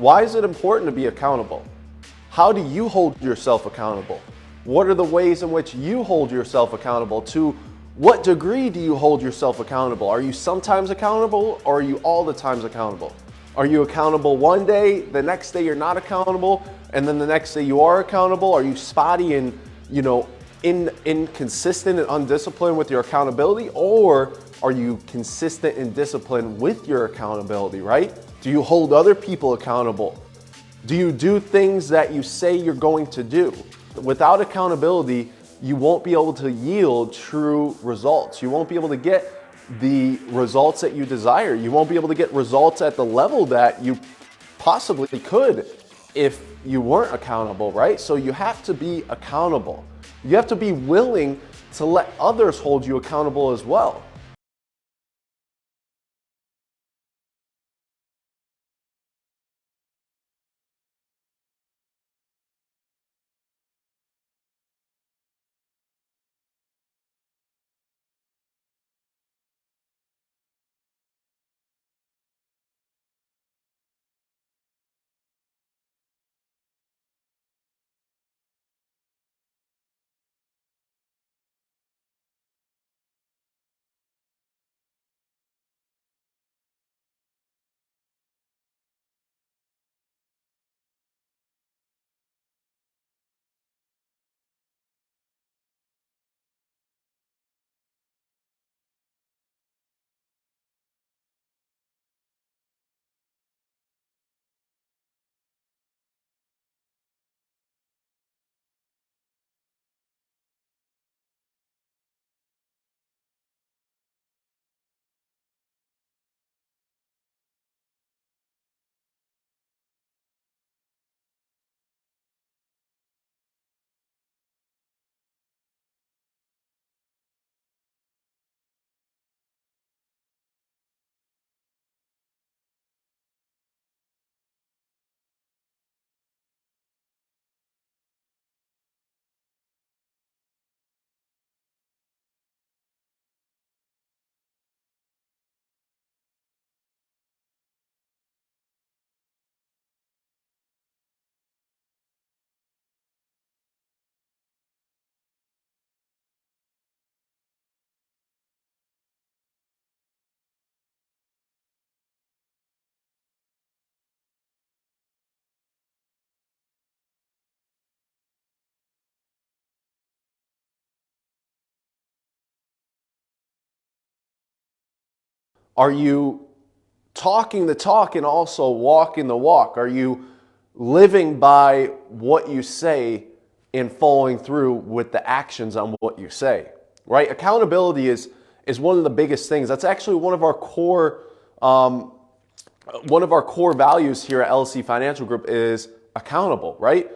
Why is it important to be accountable? How do you hold yourself accountable? What are the ways in which you hold yourself accountable? To what degree do you hold yourself accountable? Are you sometimes accountable, or are you all the times accountable? Are you accountable one day, the next day you're not accountable, and then the next day you are accountable? Are you spotty and, inconsistent and undisciplined with your accountability, or are you consistent and disciplined with your accountability, right? Do you hold other people accountable? Do you do things that you say you're going to do? Without accountability, you won't be able to yield true results. You won't be able to get the results that you desire. You won't be able to get results at the level that you possibly could if you weren't accountable, right? So you have to be accountable. You have to be willing to let others hold you accountable as well. Are you talking the talk and also walking the walk? Are you living by what you say and following through with the actions on what you say? Right? Accountability is one of the biggest things. That's actually one of our core values here at LC Financial Group is accountable, right?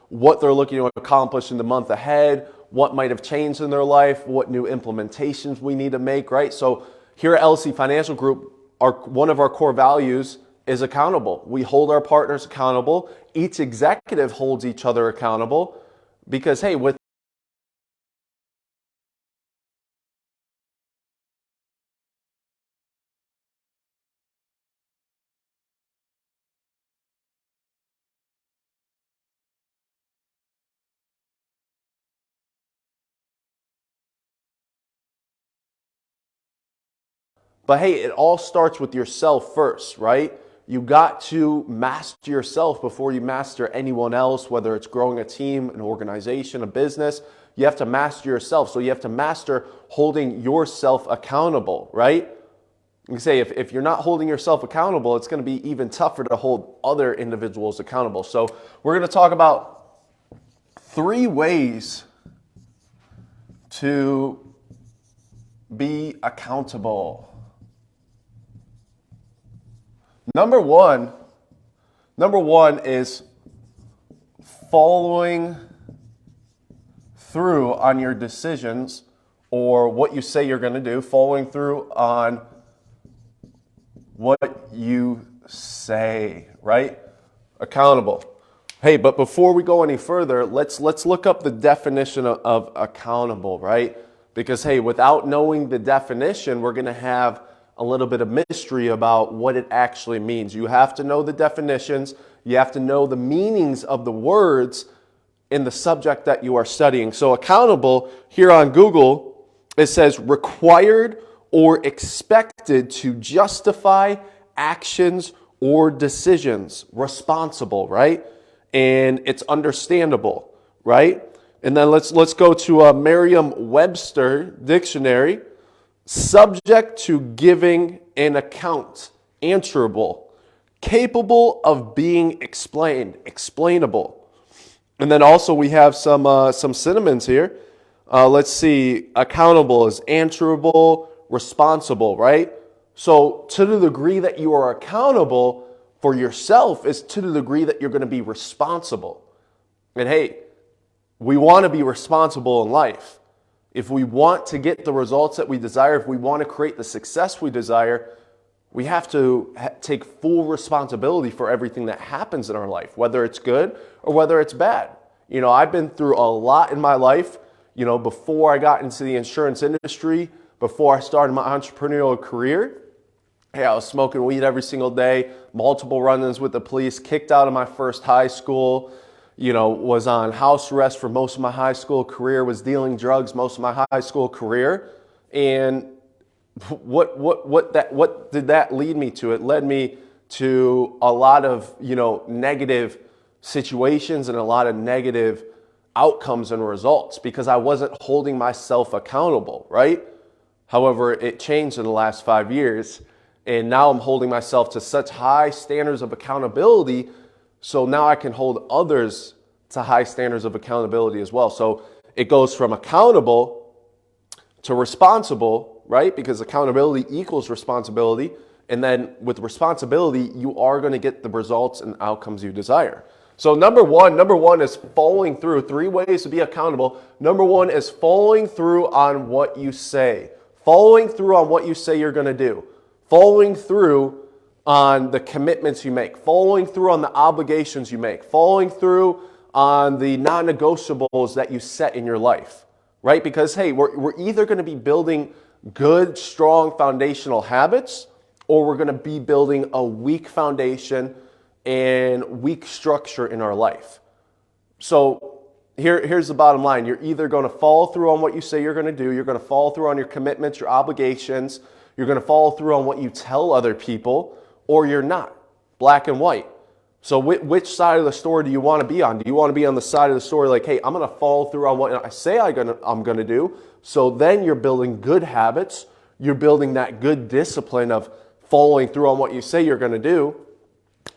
What they're looking to accomplish in the month ahead, what might have changed in their life, what new implementations we need to make, right? So here at LC Financial Group, one of our core values is accountable. We hold our partners accountable. Each executive holds each other accountable because, hey, but hey, it all starts with yourself first, right? You got to master yourself before you master anyone else, whether it's growing a team, an organization, a business. You have to master yourself. So you have to master holding yourself accountable, right? You say if you're not holding yourself accountable, it's going to be even tougher to hold other individuals accountable. So we're going to talk about 3 ways to be accountable. Number one is following through on your decisions or what you say you're going to do, following through on what you say, right? Accountable. Hey, but before we go any further, let's look up the definition of accountable, right? Because hey, without knowing the definition, we're going to have a little bit of mystery about what it actually means. You have to know the definitions, you have to know the meanings of the words in the subject that you are studying. So accountable, here on Google, it says required or expected to justify actions or decisions. Responsible, right? And it's understandable, right? And then let's go to a Merriam-Webster dictionary. Subject to giving an account, answerable, capable of being explained, explainable. And then also we have some synonyms here. Let's see, accountable is answerable, responsible, right? So to the degree that you are accountable for yourself is to the degree that you're going to be responsible. And hey, we want to be responsible in life. If we want to get the results that we desire, if we want to create the success we desire, we have to take full responsibility for everything that happens in our life, whether it's good or whether it's bad. You know, I've been through a lot in my life, you know, before I got into the insurance industry, before I started my entrepreneurial career. Hey, I was smoking weed every single day, multiple run-ins with the police, kicked out of my first high school, you know, was on house arrest for most of my high school career, was dealing drugs most of my high school career. And what did that lead me to? It led me to a lot of, you know, negative situations and a lot of negative outcomes and results because I wasn't holding myself accountable, right? However, it changed in the last 5 years. And now I'm holding myself to such high standards of accountability, so now I can hold others to high standards of accountability as well. So it goes from accountable to responsible, right? Because accountability equals responsibility. And then with responsibility, you are going to get the results and outcomes you desire. So number one is following through. 3 ways to be accountable. Number 1 is following through on what you say. Following through on what you say you're going to do. Following through on the commitments you make, following through on the obligations you make, following through on the non-negotiables that you set in your life, right? Because, hey, we're either going to be building good, strong foundational habits, or we're going to be building a weak foundation and weak structure in our life. So here's the bottom line. You're either going to follow through on what you say you're going to do, you're going to follow through on your commitments, your obligations, you're going to follow through on what you tell other people, or you're not. Black and white. So which side of the story do you want to be on? Do you want to be on the side of the story like, hey, I'm going to follow through on what I say I'm going to do, so then you're building good habits, you're building that good discipline of following through on what you say you're going to do,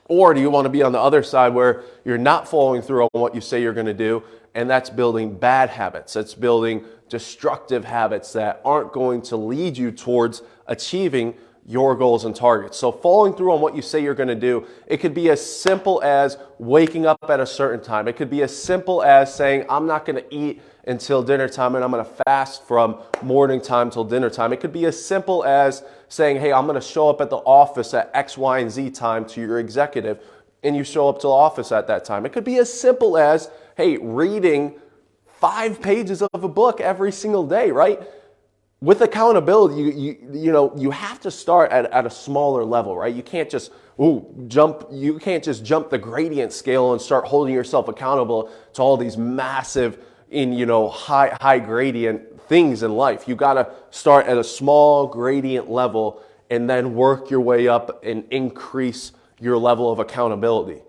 or do you want to be on the other side where you're not following through on what you say you're going to do, and that's building bad habits, that's building destructive habits that aren't going to lead you towards achieving your goals and targets. So following through on what you say you're going to do, it could be as simple as waking up at a certain time. It could be as simple as saying, I'm not going to eat until dinner time and I'm going to fast from morning time till dinner time. It could be as simple as saying, hey, I'm going to show up at the office at X, Y, and Z time to your executive, and you show up to the office at that time. It could be as simple as, hey, reading 5 pages of a book every single day, right? With accountability, you have to start at a smaller level, right? You can't just jump the gradient scale and start holding yourself accountable to all these massive high gradient things in life. You got to start at a small gradient level and then work your way up and increase your level of accountability.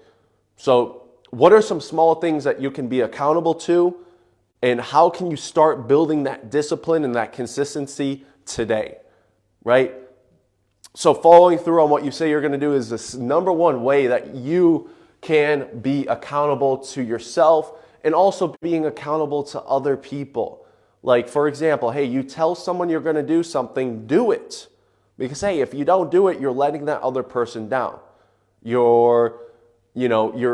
So what are some small things that you can be accountable to? And how can you start building that discipline and that consistency today, right? So following through on what you say you're going to do is the number 1 way that you can be accountable to yourself and also being accountable to other people. Like, for example, hey, you tell someone you're going to do something, do it. Because, hey, if you don't do it, you're letting that other person down. You're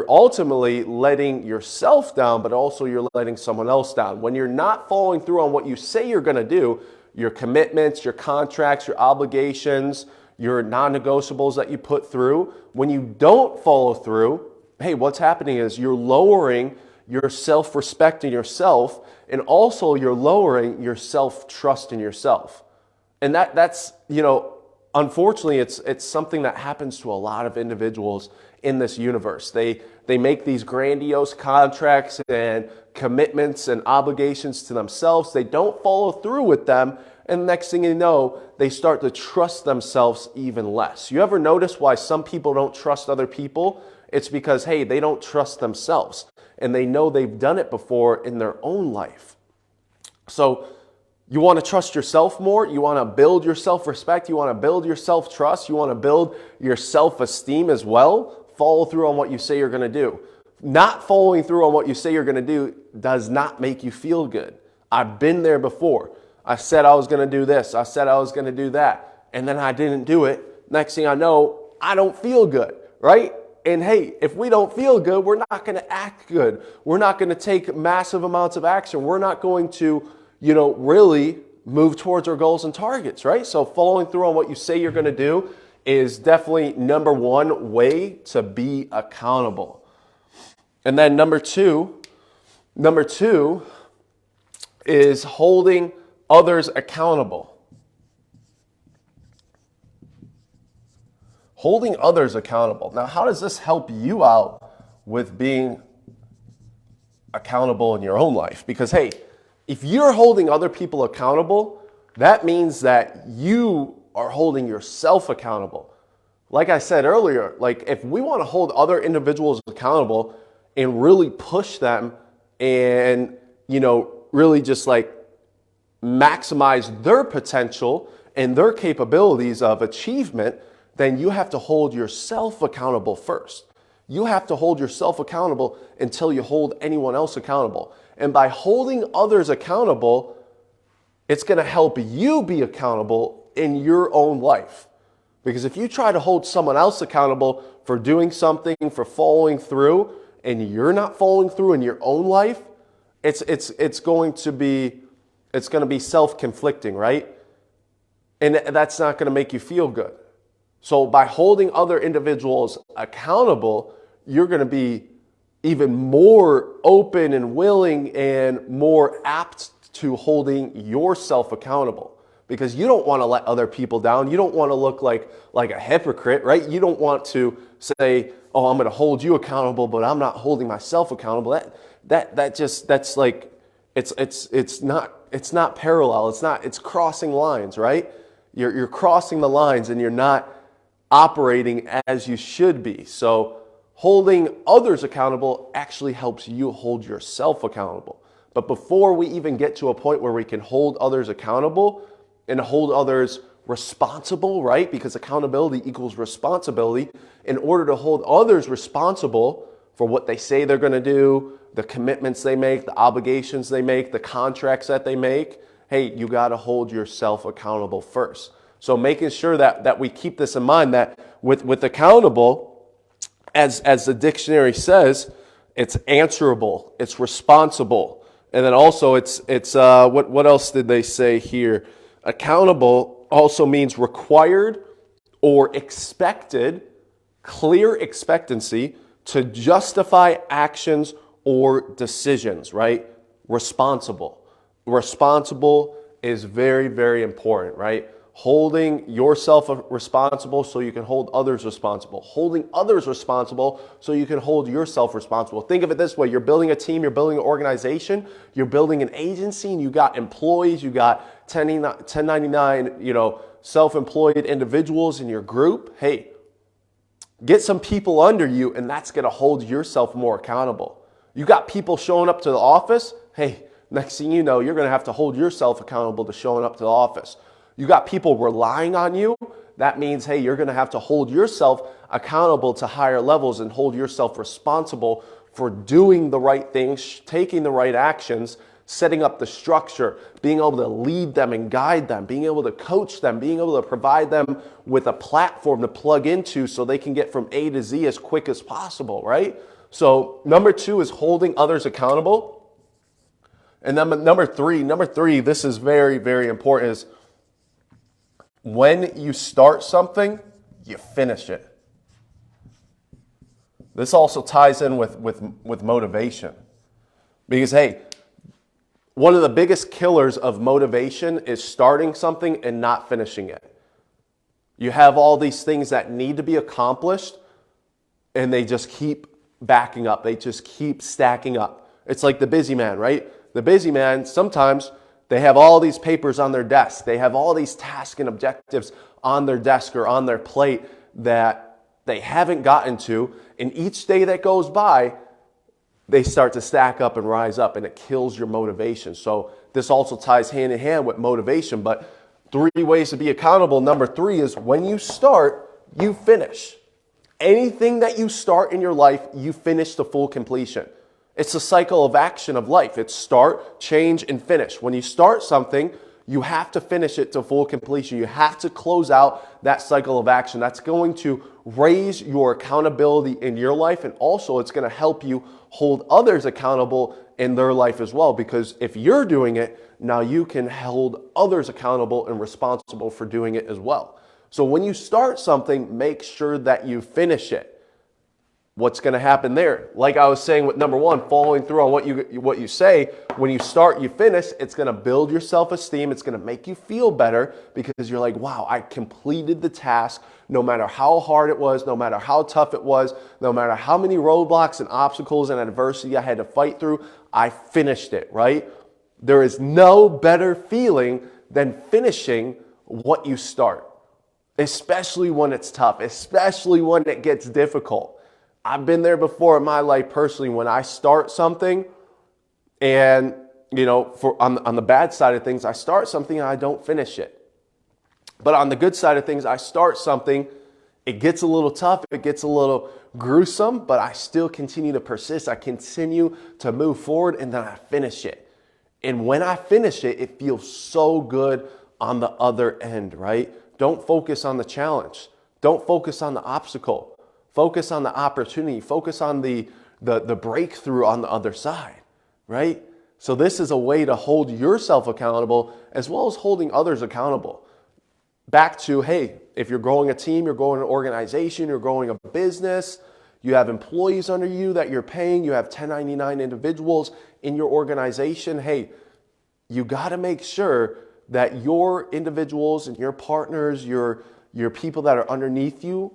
ultimately letting yourself down, but also you're letting someone else down. When you're not following through on what you say you're going to do, your commitments, your contracts, your obligations, your non-negotiables that you put through. When you don't follow through, hey, what's happening is you're lowering your self-respect in yourself, and also you're lowering your self-trust in yourself. And that's, unfortunately, it's something that happens to a lot of individuals in this universe. They make these grandiose contracts and commitments and obligations to themselves. They don't follow through with them. And next thing you know, they start to trust themselves even less. You ever notice why some people don't trust other people? It's because, hey, they don't trust themselves. And they know they've done it before in their own life. So you want to trust yourself more. You want to build your self-respect. You want to build your self-trust. You want to build your self-esteem as well. Follow through on what you say you're going to do. Not following through on what you say you're going to do does not make you feel good. I've been there before. I said I was going to do this. I said I was going to do that. And then I didn't do it. Next thing I know, I don't feel good, right? And hey, if we don't feel good, we're not going to act good. We're not going to take massive amounts of action. We're not going to, really move towards our goals and targets, right? So following through on what you say you're going to do is definitely number one way to be accountable. And then number two is holding others accountable. Holding others accountable. Now, how does this help you out with being accountable in your own life? Because, hey, if you're holding other people accountable, that means that you are holding yourself accountable. Like I said earlier, like if we want to hold other individuals accountable and really push them and, really just like maximize their potential and their capabilities of achievement, then you have to hold yourself accountable first. You have to hold yourself accountable until you hold anyone else accountable. And by holding others accountable, it's going to help you be accountable in your own life. Because if you try to hold someone else accountable for doing something, for following through, and you're not following through in your own life, it's going to be self-conflicting, right? And that's not going to make you feel good. So by holding other individuals accountable, you're going to be even more open and willing and more apt to holding yourself accountable, because you don't want to let other people down. You don't want to look like a hypocrite, right? You don't want to say, oh, I'm going to hold you accountable, but I'm not holding myself accountable. That's like, it's not parallel. It's crossing lines, right? You're crossing the lines and you're not operating as you should be. So holding others accountable actually helps you hold yourself accountable. But before we even get to a point where we can hold others accountable and hold others responsible, right? Because accountability equals responsibility. In order to hold others responsible for what they say they're going to do, the commitments they make, the obligations they make, the contracts that they make, hey, you got to hold yourself accountable first. So making sure that we keep this in mind, that with accountable, as the dictionary says, it's answerable, it's responsible. And then also it's what else did they say here? Accountable also means required or expected, clear expectancy to justify actions or decisions, right? Responsible. Responsible is very, very important, right? Holding yourself responsible so you can hold others responsible. Holding others responsible so you can hold yourself responsible. Think of it this way. You're building a team, you're building an organization, you're building an agency, and you got employees, you got 1099, self-employed individuals in your group. Hey, get some people under you, and that's going to hold yourself more accountable. You got people showing up to the office. Hey, next thing you know, you're going to have to hold yourself accountable to showing up to the office. You got people relying on you. That means, hey, you're going to have to hold yourself accountable to higher levels and hold yourself responsible for doing the right things, taking the right actions, setting up the structure, being able to lead them and guide them, being able to coach them, being able to provide them with a platform to plug into so they can get from A to Z as quick as possible, right? So number 2 is holding others accountable. And then number three, this is very, very important, is When you start something, you finish it. This also ties in with motivation. Because, hey, one of the biggest killers of motivation is starting something and not finishing it. You have all these things that need to be accomplished, and they just keep backing up. They just keep stacking up. It's like the busy man, right? The busy man, sometimes they have all these papers on their desk. They have all these tasks and objectives on their desk or on their plate that they haven't gotten to. And each day that goes by, they start to stack up and rise up, and it kills your motivation. So this also ties hand in hand with motivation. But 3 ways to be accountable. Number 3 is when you start, you finish. Anything that you start in your life, you finish to full completion. It's a cycle of action of life. It's start, change, and finish. When you start something, you have to finish it to full completion. You have to close out that cycle of action. That's going to raise your accountability in your life, and also it's going to help you hold others accountable in their life as well. Because if you're doing it, now you can hold others accountable and responsible for doing it as well. So when you start something, make sure that you finish it. What's going to happen there? Like I was saying with number 1, following through on what you say. When you start, you finish. It's going to build your self-esteem. It's going to make you feel better because you're like, wow, I completed the task no matter how hard it was, no matter how tough it was, no matter how many roadblocks and obstacles and adversity I had to fight through, I finished it, right? There is no better feeling than finishing what you start, especially when it's tough, especially when it gets difficult. I've been there before in my life personally when I start something and, on the bad side of things, I start something and I don't finish it. But on the good side of things, I start something, it gets a little tough, it gets a little gruesome, but I still continue to persist. I continue to move forward and then I finish it. And when I finish it, it feels so good on the other end, right? Don't focus on the challenge. Don't focus on the obstacle. Focus on the opportunity. Focus on the breakthrough on the other side, right? So this is a way to hold yourself accountable as well as holding others accountable. Back to, hey, if you're growing a team, you're growing an organization, you're growing a business, you have employees under you that you're paying, you have 1099 individuals in your organization, hey, you got to make sure that your individuals and your partners, your people that are underneath you,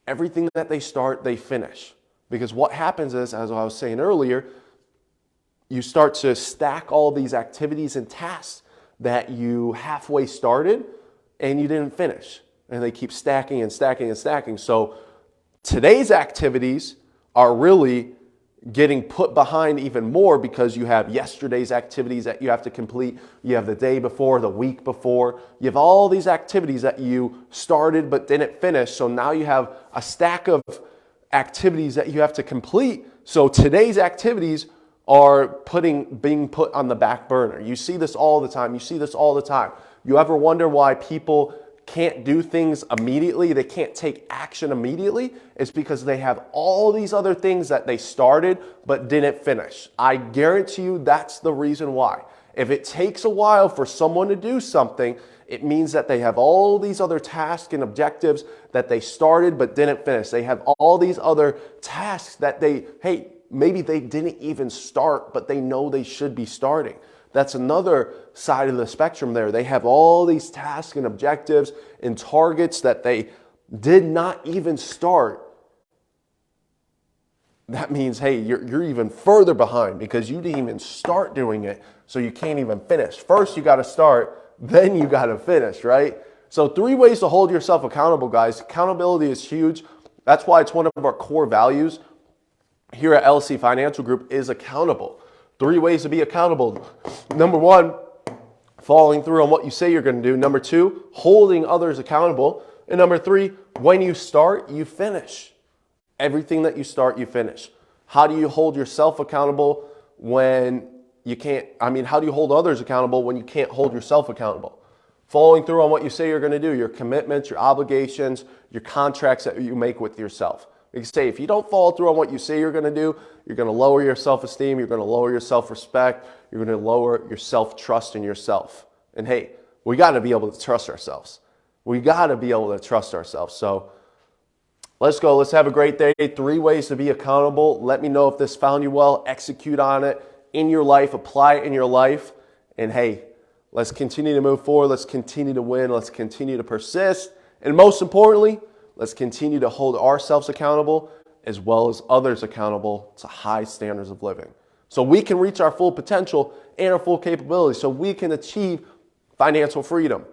everything that they start, they finish. Because what happens is, as I was saying earlier, you start to stack all these activities and tasks that you halfway started and you didn't finish. And they keep stacking and stacking and stacking. So today's activities are really getting put behind even more because you have yesterday's activities that you have to complete. You have the day before, the week before. You have all these activities that you started but didn't finish. So now you have a stack of activities that you have to complete. So today's activities are being put on the back burner. You see this all the time. You ever wonder why people can't do things immediately? They can't take action immediately. It's because they have all these other things that they started but didn't finish. I guarantee you that's the reason why. If it takes a while for someone to do something, it means that they have all these other tasks and objectives that they started but didn't finish. They have all these other tasks that maybe they didn't even start, but they know they should be starting. That's another side of the spectrum there. They have all these tasks and objectives and targets that they did not even start. That means, hey, you're even further behind because you didn't even start doing it, so you can't even finish. First, you got to start, then you got to finish, right? So 3 ways to hold yourself accountable, guys. Accountability is huge. That's why it's one of our core values here at LC Financial Group is accountable. 3 ways to be accountable. Number 1, following through on what you say you're going to do. Number 2, holding others accountable. And number 3, when you start, you finish. Everything that you start, you finish. How do you hold yourself accountable when you can't? How do you hold others accountable when you can't hold yourself accountable? Following through on what you say you're going to do, your commitments, your obligations, your contracts that you make with yourself. You can say, if you don't follow through on what you say you're going to do, you're going to lower your self-esteem, you're going to lower your self-respect, you're going to lower your self-trust in yourself. And hey, we got to be able to trust ourselves. We got to be able to trust ourselves. So let's go. Let's have a great day. 3 ways to be accountable. Let me know if this found you well. Execute on it in your life. Apply it in your life. And hey, let's continue to move forward. Let's continue to win. Let's continue to persist. And most importantly, let's continue to hold ourselves accountable as well as others accountable to high standards of living. So we can reach our full potential and our full capability. So we can achieve financial freedom.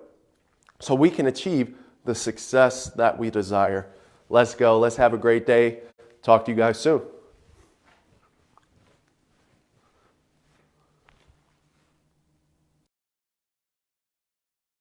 So we can achieve the success that we desire. Let's go. Let's have a great day. Talk to you guys soon.